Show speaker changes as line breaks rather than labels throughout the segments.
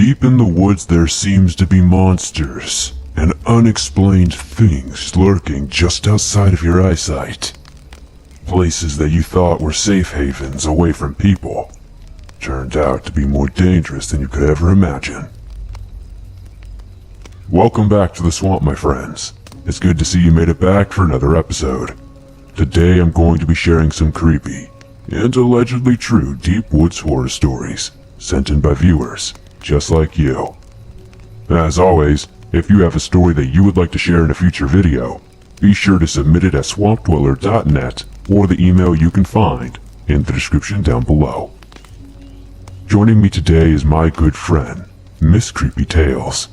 Deep in the woods there seems to be monsters and unexplained things lurking just outside of your eyesight. Places that you thought were safe havens away from people turned out to be more dangerous than you could ever imagine. Welcome back to the swamp, my friends. It's good to see you made it back for another episode. Today I'm going to be sharing some creepy and allegedly true deep woods horror stories sent in by viewers just like you. As always, if you have a story that you would like to share in a future video, be sure to submit it at swampdweller.net or the email you can find in the description down below. Joining me today is my good friend, Miss Creepy Tales.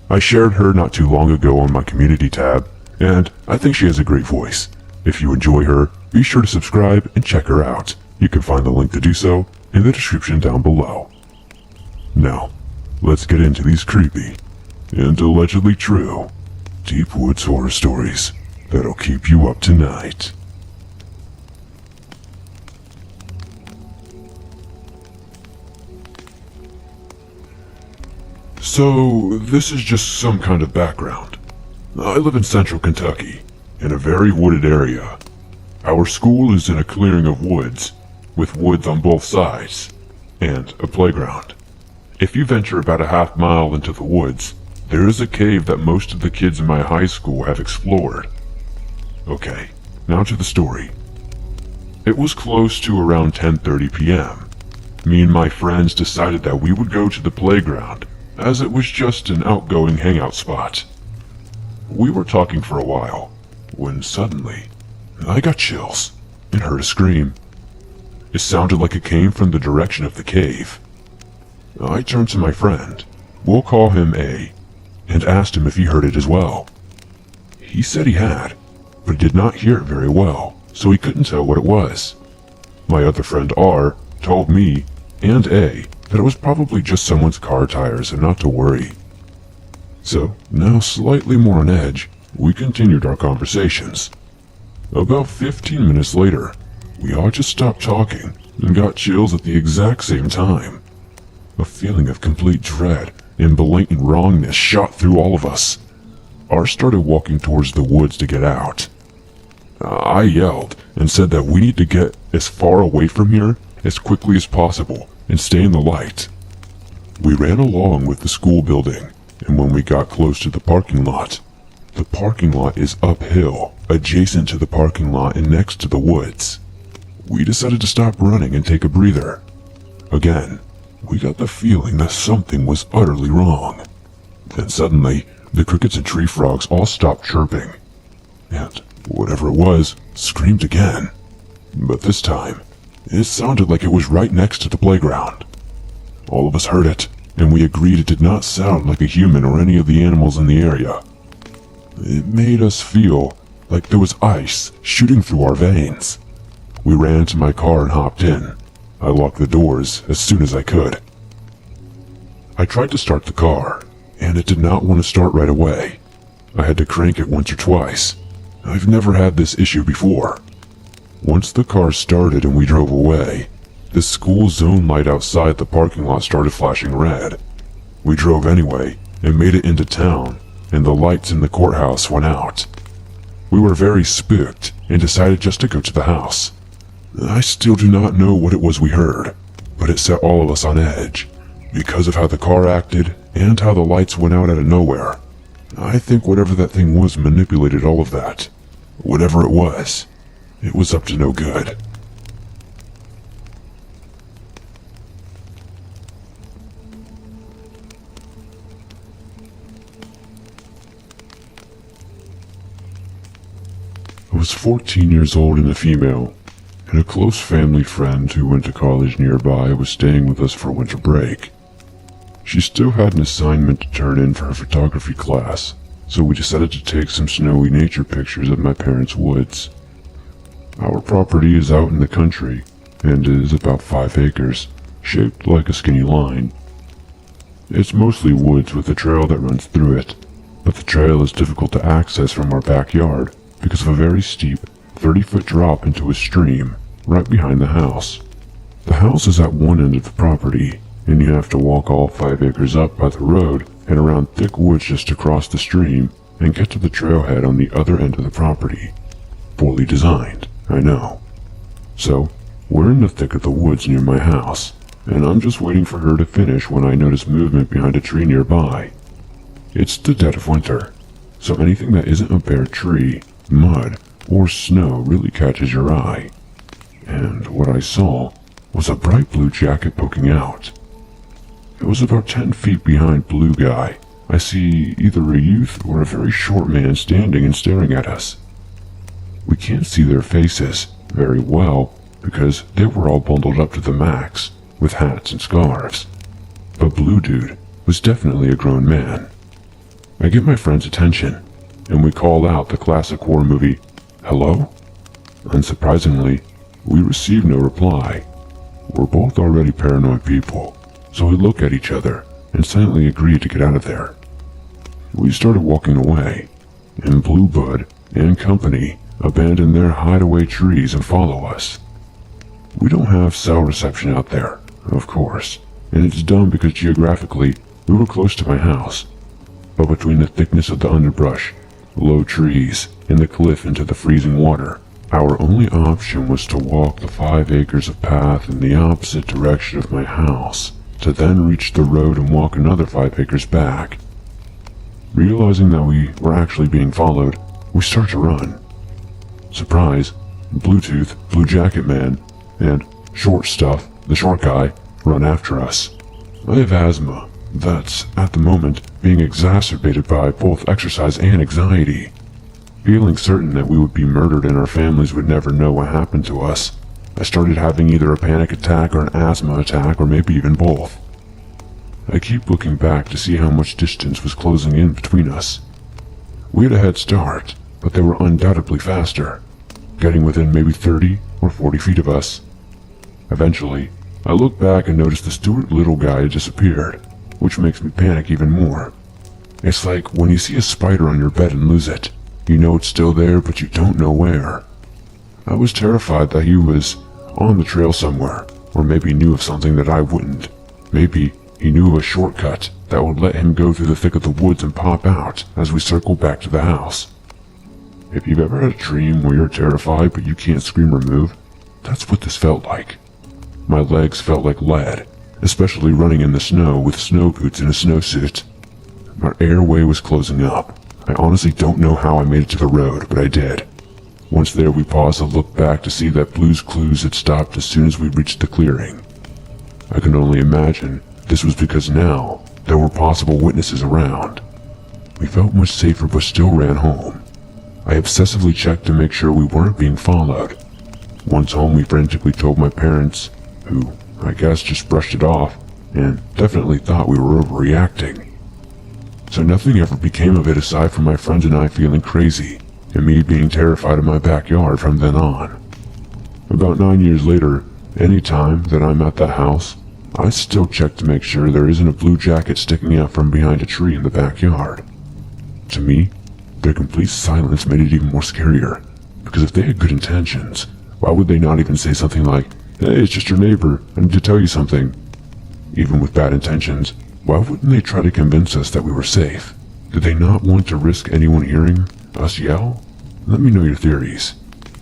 I shared her not too long ago on my community tab, and I think she has a great voice. If you enjoy her, be sure to subscribe and check her out. You can find the link to do so in the description down below. Now, let's get into these creepy and allegedly true deep woods horror stories that'll keep you up tonight. So, this is just some kind of background. I live in central Kentucky, in a very wooded area. Our school is in a clearing of woods, with woods on both sides, and a playground. If you venture about a half mile into the woods, there is a cave that most of the kids in my high school have explored. Okay, now to the story. It was close to around 10:30 p.m. Me and my friends decided that we would go to the playground, as it was just an outgoing hangout spot. We were talking for a while, when suddenly, I got chills and heard a scream. It sounded like it came from the direction of the cave. I turned to my friend, we'll call him A, and asked him if he heard it as well. He said he had, but did not hear it very well, so he couldn't tell what it was. My other friend R told me and A that it was probably just someone's car tires and not to worry. So, now slightly more on edge, we continued our conversations. About 15 minutes later, we all just stopped talking and got chills at the exact same time. A feeling of complete dread and blatant wrongness shot through all of us. R started walking towards the woods to get out. I yelled and said that we need to get as far away from here as quickly as possible and stay in the light. We ran along with the school building, and when we got close to the parking lot is uphill, adjacent to the parking lot and next to the woods. We decided to stop running and take a breather. Again, we got the feeling that something was utterly wrong. Then suddenly, the crickets and tree frogs all stopped chirping, and whatever it was screamed again. But this time, it sounded like it was right next to the playground. All of us heard it, and we agreed it did not sound like a human or any of the animals in the area. It made us feel like there was ice shooting through our veins. We ran to my car and hopped in. I locked the doors as soon as I could. I tried to start the car, and it did not want to start right away. I had to crank it once or twice. I've never had this issue before. Once the car started and we drove away, the school zone light outside the parking lot started flashing red. We drove anyway and made it into town, and the lights in the courthouse went out. We were very spooked and decided just to go to the house. I still do not know what it was we heard, but it set all of us on edge because of how the car acted and how the lights went out of nowhere. I think whatever that thing was manipulated all of that. Whatever it was up to no good. I was 14 years old and a female, and a close family friend who went to college nearby was staying with us for winter break. She still had an assignment to turn in for her photography class, so we decided to take some snowy nature pictures of my parents' woods. Our property is out in the country, and is about 5 acres, shaped like a skinny line. It's mostly woods with a trail that runs through it, but the trail is difficult to access from our backyard because of a very steep 30-foot drop into a stream right behind the house. The house is at one end of the property, and you have to walk all 5 acres up by the road and around thick woods just to cross the stream and get to the trailhead on the other end of the property. Poorly designed, I know. So, we're in the thick of the woods near my house, and I'm just waiting for her to finish when I notice movement behind a tree nearby. It's the dead of winter, so anything that isn't a bare tree, mud, or snow really catches your eye. And what I saw was a bright blue jacket poking out. It was about 10 feet behind Blue Guy. I see either a youth or a very short man standing and staring at us. We can't see their faces very well because they were all bundled up to the max with hats and scarves. But Blue Dude was definitely a grown man. I get my friend's attention, and we call out the classic horror movie, "Hello?" Unsurprisingly, we receive no reply. We're both already paranoid people, so we look at each other and silently agree to get out of there. We started walking away, and Blue Bud and company abandon their hideaway trees and follow us. We don't have cell reception out there, of course, and it's dumb because geographically we were close to my house. But between the thickness of the underbrush, low trees, and the cliff into the freezing water, our only option was to walk the 5 acres of path in the opposite direction of my house, to then reach the road and walk another 5 acres back. Realizing that we were actually being followed, we start to run. Surprise, Bluetooth, Blue Jacket Man, and Short Stuff, the short guy, run after us. I have asthma that's, at the moment, being exacerbated by both exercise and anxiety. Feeling certain that we would be murdered and our families would never know what happened to us, I started having either a panic attack or an asthma attack or maybe even both. I keep looking back to see how much distance was closing in between us. We had a head start, but they were undoubtedly faster, getting within maybe 30 or 40 feet of us. Eventually, I look back and notice the Stuart Little guy had disappeared, which makes me panic even more. It's like when you see a spider on your bed and lose it. You know it's still there, but you don't know where. I was terrified that he was on the trail somewhere, or maybe knew of something that I wouldn't. Maybe he knew of a shortcut that would let him go through the thick of the woods and pop out as we circled back to the house. If you've ever had a dream where you're terrified but you can't scream or move, that's what this felt like. My legs felt like lead, especially running in the snow with snow boots and a snowsuit. Our airway was closing up. I honestly don't know how I made it to the road, but I did. Once there, we paused to look back to see that Blue's Clues had stopped as soon as we reached the clearing. I can only imagine this was because now there were possible witnesses around. We felt much safer but still ran home. I obsessively checked to make sure we weren't being followed. Once home, we frantically told my parents, who I guess just brushed it off and definitely thought we were overreacting. So nothing ever became of it aside from my friends and I feeling crazy, and me being terrified of my backyard from then on. About 9 years later, any time that I'm at the house, I still check to make sure there isn't a blue jacket sticking out from behind a tree in the backyard. To me, their complete silence made it even more scarier, because if they had good intentions, why would they not even say something like, "Hey, it's just your neighbor, I need to tell you something." Even with bad intentions, why wouldn't they try to convince us that we were safe? Did they not want to risk anyone hearing us yell? Let me know your theories.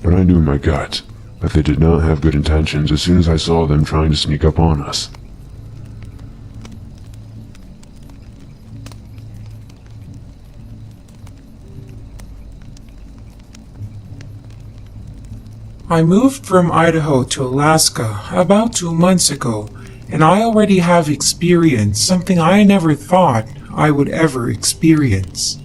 But I knew in my gut that they did not have good intentions as soon as I saw them trying to sneak up on us.
I moved from Idaho to Alaska about 2 months ago, and I already have experienced something I never thought I would ever experience.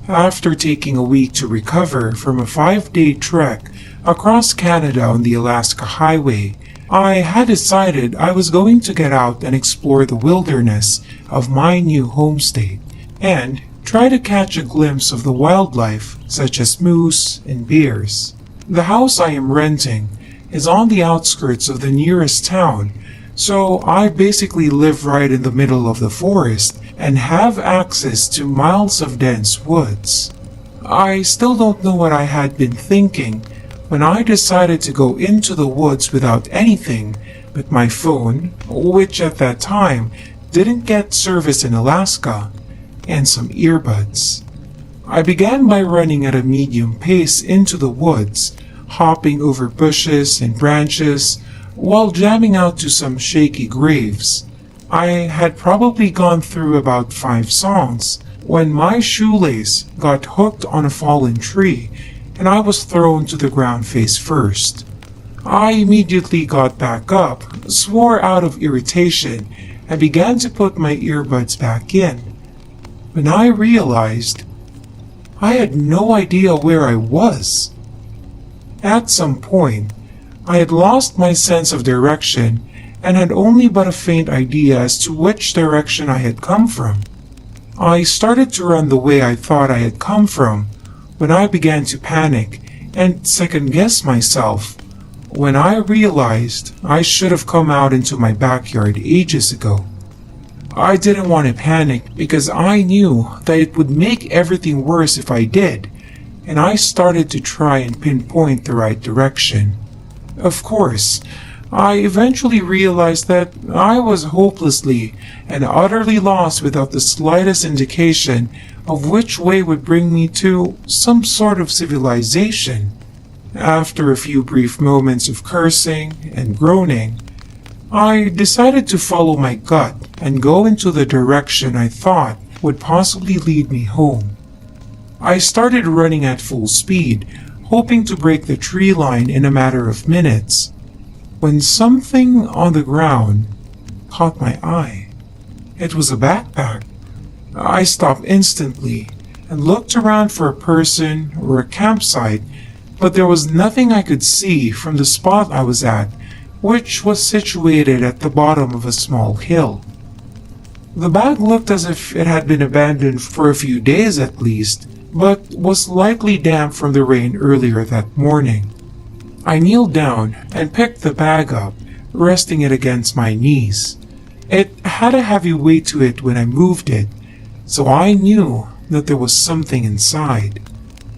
After taking a week to recover from a 5-day trek across Canada on the Alaska Highway, I had decided I was going to get out and explore the wilderness of my new home state and try to catch a glimpse of the wildlife such as moose and bears. The house I am renting is on the outskirts of the nearest town, so I basically live right in the middle of the forest and have access to miles of dense woods. I still don't know what I had been thinking, when I decided to go into the woods without anything but my phone, which at that time didn't get service in Alaska, and some earbuds. I began by running at a medium pace into the woods, hopping over bushes and branches while jamming out to some shaky graves. I had probably gone through about 5 songs when my shoelace got hooked on a fallen tree and I was thrown to the ground face first. I immediately got back up, swore out of irritation, and began to put my earbuds back in. When I realized I had no idea where I was. At some point, I had lost my sense of direction and had only but a faint idea as to which direction I had come from. I started to run the way I thought I had come from when I began to panic and second-guess myself when I realized I should have come out into my backyard ages ago. I didn't want to panic because I knew that it would make everything worse if I did, and I started to try and pinpoint the right direction. Of course, I eventually realized that I was hopelessly and utterly lost without the slightest indication of which way would bring me to some sort of civilization. After a few brief moments of cursing and groaning, I decided to follow my gut and go into the direction I thought would possibly lead me home. I started running at full speed, hoping to break the tree line in a matter of minutes, when something on the ground caught my eye. It was a backpack. I stopped instantly and looked around for a person or a campsite, but there was nothing I could see from the spot I was at, which was situated at the bottom of a small hill. The bag looked as if it had been abandoned for a few days at least, but was likely damp from the rain earlier that morning. I kneeled down and picked the bag up, resting it against my knees. It had a heavy weight to it when I moved it, so I knew that there was something inside.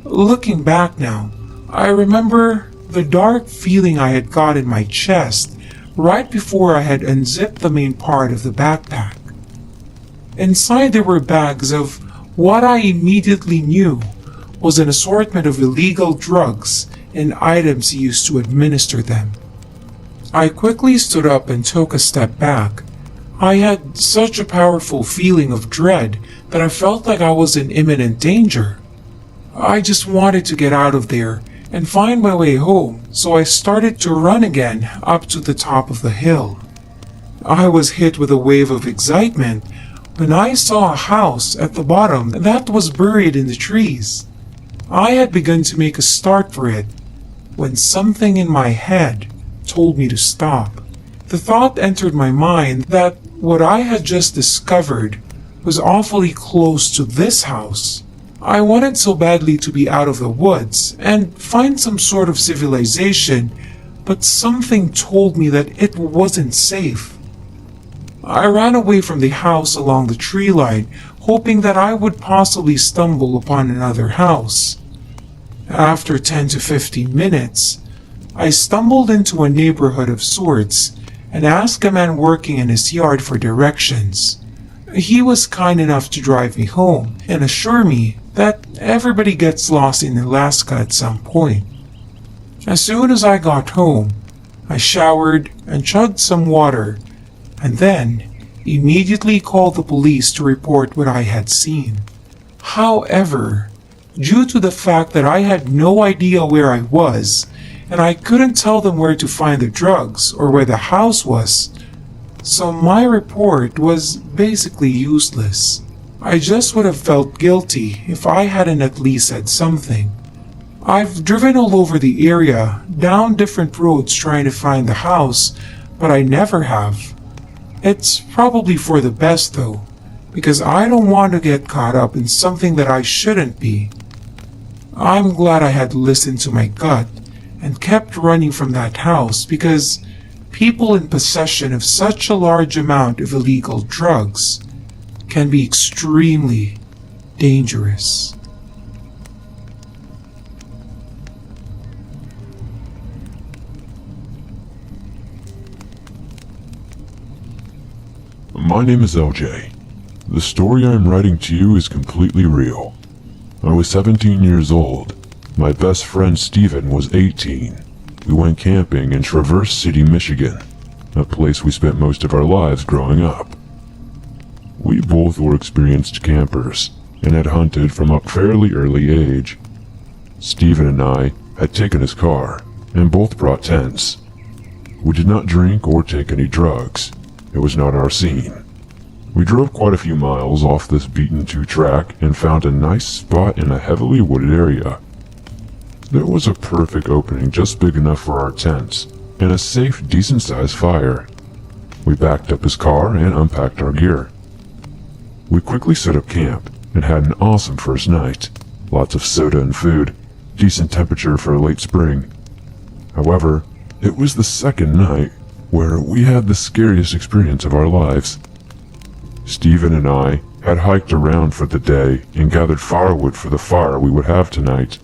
Looking back now, I remember the dark feeling I had got in my chest right before I had unzipped the main part of the backpack. Inside there were bags of what I immediately knew was an assortment of illegal drugs and items used to administer them. I quickly stood up and took a step back. I had such a powerful feeling of dread that I felt like I was in imminent danger. I just wanted to get out of there and find my way home, so I started to run again up to the top of the hill. I was hit with a wave of excitement when I saw a house at the bottom that was buried in the trees. I had begun to make a start for it when something in my head told me to stop. The thought entered my mind that what I had just discovered was awfully close to this house. I wanted so badly to be out of the woods and find some sort of civilization, but something told me that it wasn't safe. I ran away from the house along the tree line, hoping that I would possibly stumble upon another house. After 10 to 15 minutes, I stumbled into a neighborhood of sorts and asked a man working in his yard for directions. He was kind enough to drive me home and assure me that everybody gets lost in Alaska at some point. As soon as I got home, I showered and chugged some water, and then immediately called the police to report what I had seen. However, due to the fact that I had no idea where I was, and I couldn't tell them where to find the drugs or where the house was, so my report was basically useless. I just would have felt guilty if I hadn't at least said something. I've driven all over the area, down different roads trying to find the house, but I never have. It's probably for the best though, because I don't want to get caught up in something that I shouldn't be. I'm glad I had listened to my gut and kept running from that house, because people in possession of such a large amount of illegal drugs can be extremely dangerous.
My name is LJ. The story I am writing to you is completely real. I was 17 years old. My best friend Steven was 18. We went camping in Traverse City, Michigan, a place we spent most of our lives growing up. We both were experienced campers and had hunted from a fairly early age. Steven and I had taken his car and both brought tents. We did not drink or take any drugs. It was not our scene. We drove quite a few miles off this beaten-to track and found a nice spot in a heavily wooded area. There was a perfect opening just big enough for our tents and a safe, decent-sized fire. We backed up his car and unpacked our gear. We quickly set up camp and had an awesome first night. Lots of soda and food, decent temperature for late spring. However, it was the second night where we had the scariest experience of our lives. Steven and I had hiked around for the day and gathered firewood for the fire we would have tonight.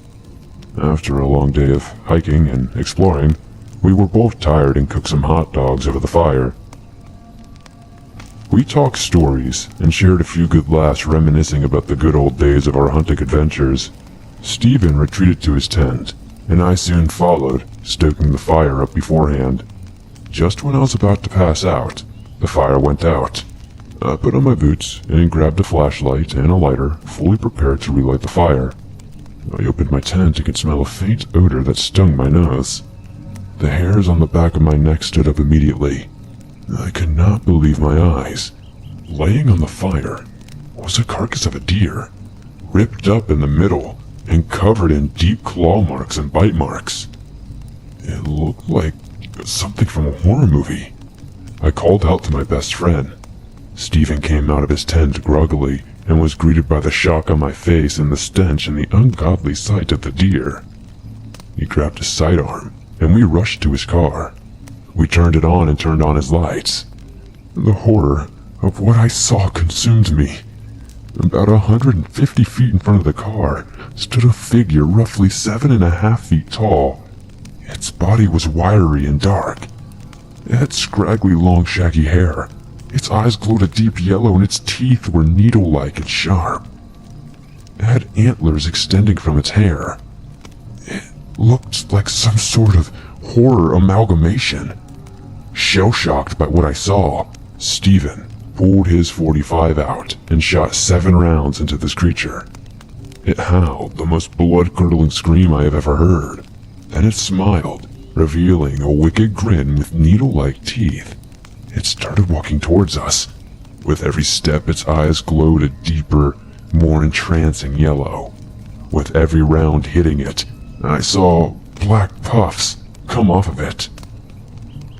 After a long day of hiking and exploring, we were both tired and cooked some hot dogs over the fire. We talked stories and shared a few good laughs reminiscing about the good old days of our hunting adventures. Steven retreated to his tent, and I soon followed, stoking the fire up beforehand. Just when I was about to pass out, the fire went out. I put on my boots and grabbed a flashlight and a lighter, fully prepared to relight the fire. I opened my tent and could smell a faint odor that stung my nose. The hairs on the back of my neck stood up immediately. I could not believe my eyes. Laying on the fire was a carcass of a deer, ripped up in the middle and covered in deep claw marks and bite marks. It looked like something from a horror movie. I called out to my best friend. Steven came out of his tent groggily and was greeted by the shock on my face and the stench and the ungodly sight of the deer. He grabbed his sidearm and we rushed to his car. We turned it on and turned on his lights. The horror of what I saw consumed me. About 150 feet in front of the car stood a figure roughly 7.5 feet tall. Its body was wiry and dark. It had scraggly long shaggy hair. Its eyes glowed a deep yellow and its teeth were needle-like and sharp. It had antlers extending from its hair. It looked like some sort of horror amalgamation. Shell-shocked by what I saw, Steven pulled his .45 out and shot 7 rounds into this creature. It howled the most blood-curdling scream I have ever heard. Then it smiled, revealing a wicked grin with needle-like teeth. It started walking towards us. With every step, its eyes glowed a deeper, more entrancing yellow. With every round hitting it, I saw black puffs come off of it.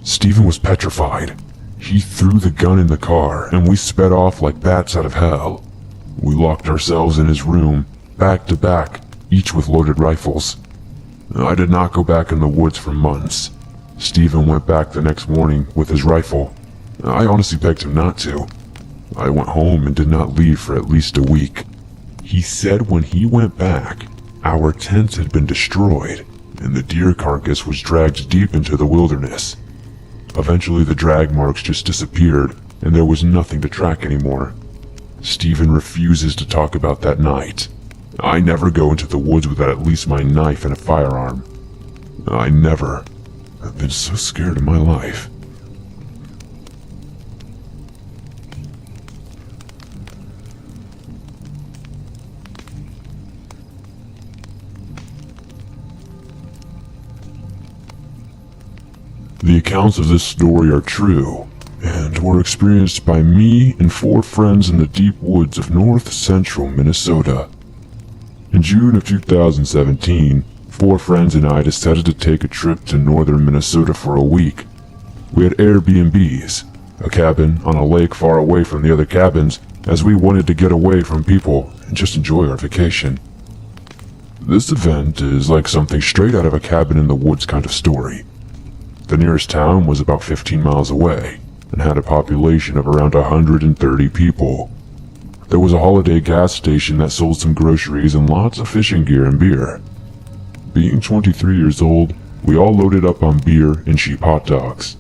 Steven was petrified. He threw the gun in the car, and we sped off like bats out of hell. We locked ourselves in his room, back to back, each with loaded rifles. I did not go back in the woods for months. Steven went back the next morning with his rifle. I honestly begged him not to. I went home and did not leave for at least a week. He said when he went back, our tents had been destroyed, and the deer carcass was dragged deep into the wilderness. Eventually the drag marks just disappeared, and there was nothing to track anymore. Steven refuses to talk about that night. I never go into the woods without at least my knife and a firearm. I never have been so scared in my life. The accounts of this story are true, and were experienced by me and 4 friends in the deep woods of north-central Minnesota. In June of 2017, 4 friends and I decided to take a trip to northern Minnesota for a week. We had Airbnbs, a cabin on a lake far away from the other cabins, as we wanted to get away from people and just enjoy our vacation. This event is like something straight out of a cabin in the woods kind of story. The nearest town was about 15 miles away and had a population of around 130 people. There was a holiday gas station that sold some groceries and lots of fishing gear and beer. Being 23 years old, we all loaded up on beer and cheap hot dogs.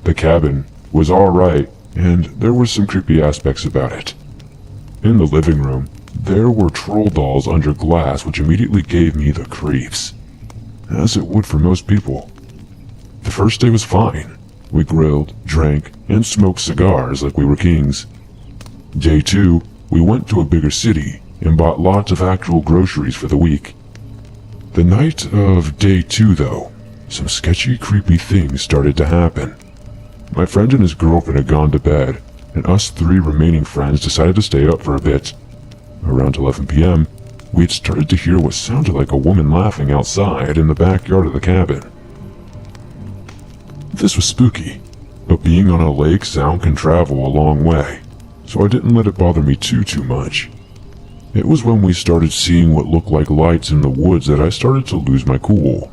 The cabin was alright and there were some creepy aspects about it. In the living room, there were troll dolls under glass which immediately gave me the creeps, as it would for most people. The first day was fine. We grilled, drank, and smoked cigars like we were kings. Day 2, we went to a bigger city and bought lots of actual groceries for the week. The night of day 2, though, some sketchy, creepy things started to happen. My friend and his girlfriend had gone to bed, and us 3 remaining friends decided to stay up for a bit. Around 11 p.m., we had started to hear what sounded like a woman laughing outside in the backyard of the cabin. This was spooky, but being on a lake, sound can travel a long way, so I didn't let it bother me too much. It was when we started seeing what looked like lights in the woods that I started to lose my cool.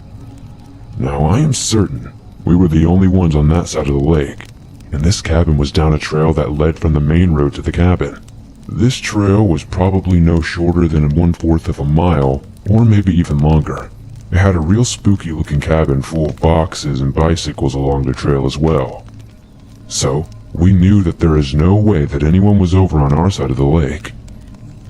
Now I am certain we were the only ones on that side of the lake, and this cabin was down a trail that led from the main road to the cabin. This trail was probably no shorter than 1/4 of a mile, or maybe even longer. It had a real spooky looking cabin full of boxes and bicycles along the trail as well. So, we knew that there is no way that anyone was over on our side of the lake.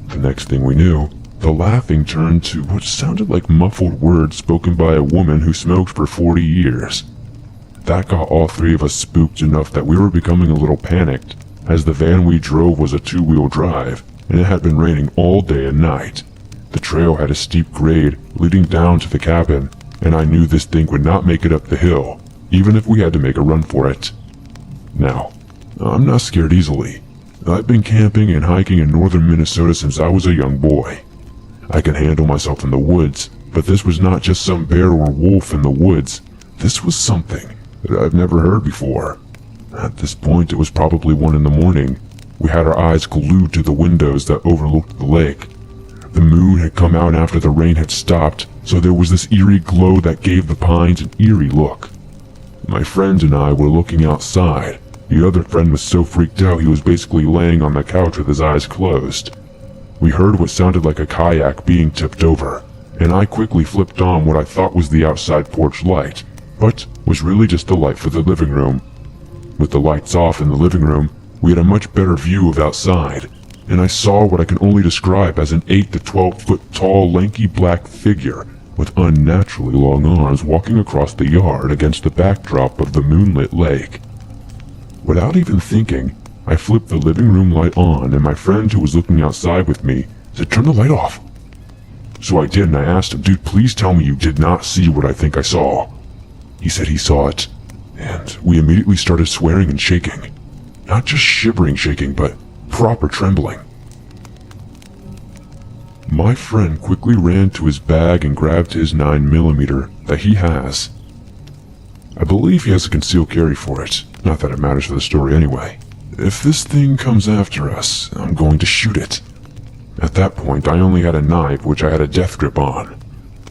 The next thing we knew, the laughing turned to what sounded like muffled words spoken by a woman who smoked for 40 years. That got all 3 of us spooked enough that we were becoming a little panicked, as the van we drove was a 2-wheel drive, and it had been raining all day and night. The trail had a steep grade leading down to the cabin, and I knew this thing would not make it up the hill, even if we had to make a run for it. Now, I'm not scared easily. I've been camping and hiking in northern Minnesota since I was a young boy. I can handle myself in the woods, but this was not just some bear or wolf in the woods. This was something that I've never heard before. At this point, it was probably 1 in the morning. We had our eyes glued to the windows that overlooked the lake. The moon had come out after the rain had stopped, so there was this eerie glow that gave the pines an eerie look. My friend and I were looking outside. The other friend was so freaked out he was basically laying on the couch with his eyes closed. We heard what sounded like a kayak being tipped over, and I quickly flipped on what I thought was the outside porch light, but was really just the light for the living room. With the lights off in the living room, we had a much better view of outside, and I saw what I can only describe as an 8 to 12 foot tall, lanky black figure with unnaturally long arms walking across the yard against the backdrop of the moonlit lake. Without even thinking, I flipped the living room light on, and my friend who was looking outside with me said, "Turn the light off." So I did, and I asked him, "Dude, please tell me you did not see what I think I saw." He said he saw it, and we immediately started swearing and shaking. Not just shivering shaking, but proper trembling. My friend quickly ran to his bag and grabbed his 9mm that he has. I believe he has a concealed carry for it, not that it matters for the story anyway. If this thing comes after us, I'm going to shoot it. At that point, I only had a knife which I had a death grip on.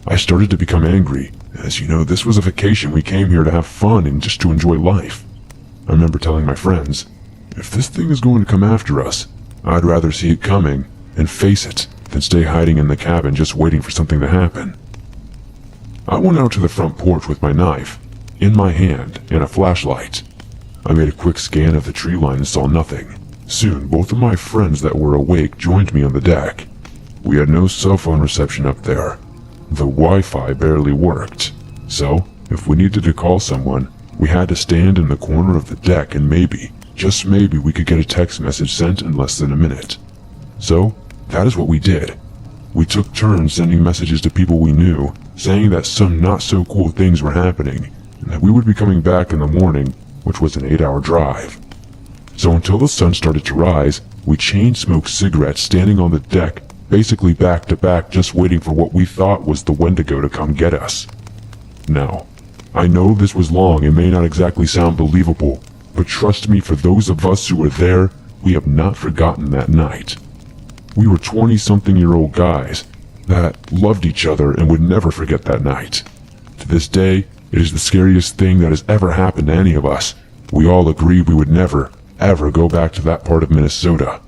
I started to become angry, as you know, this was a vacation. We came here to have fun and just to enjoy life. I remember telling my friends, if this thing is going to come after us, I'd rather see it coming and face it than stay hiding in the cabin just waiting for something to happen. I went out to the front porch with my knife in my hand and a flashlight. I made a quick scan of the tree line and saw nothing. Soon, both of my friends that were awake joined me on the deck. We had no cell phone reception up there. The Wi-Fi barely worked, so if we needed to call someone, we had to stand in the corner of the deck and maybe, just maybe, we could get a text message sent in less than a minute. So, that is what we did. We took turns sending messages to people we knew, saying that some not-so-cool things were happening, and that we would be coming back in the morning, which was an 8-hour drive. So until the sun started to rise, we chain-smoked cigarettes standing on the deck, basically back to back, just waiting for what we thought was the Wendigo to come get us. Now, I know this was long and may not exactly sound believable, but trust me, for those of us who were there, we have not forgotten that night. We were 20-something-year-old guys that loved each other and would never forget that night. To this day, it is the scariest thing that has ever happened to any of us. We all agreed we would never, ever go back to that part of Minnesota.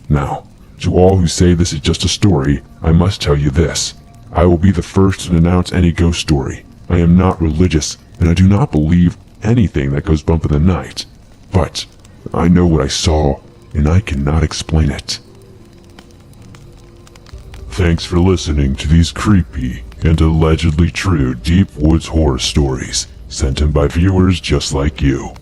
Now, to all who say this is just a story, I must tell you this. I will be the first to announce any ghost story. I am not religious, and I do not believe anything that goes bump in the night. But I know what I saw, and I cannot explain it. Thanks for listening to these creepy and allegedly true Deep Woods horror stories sent in by viewers just like you.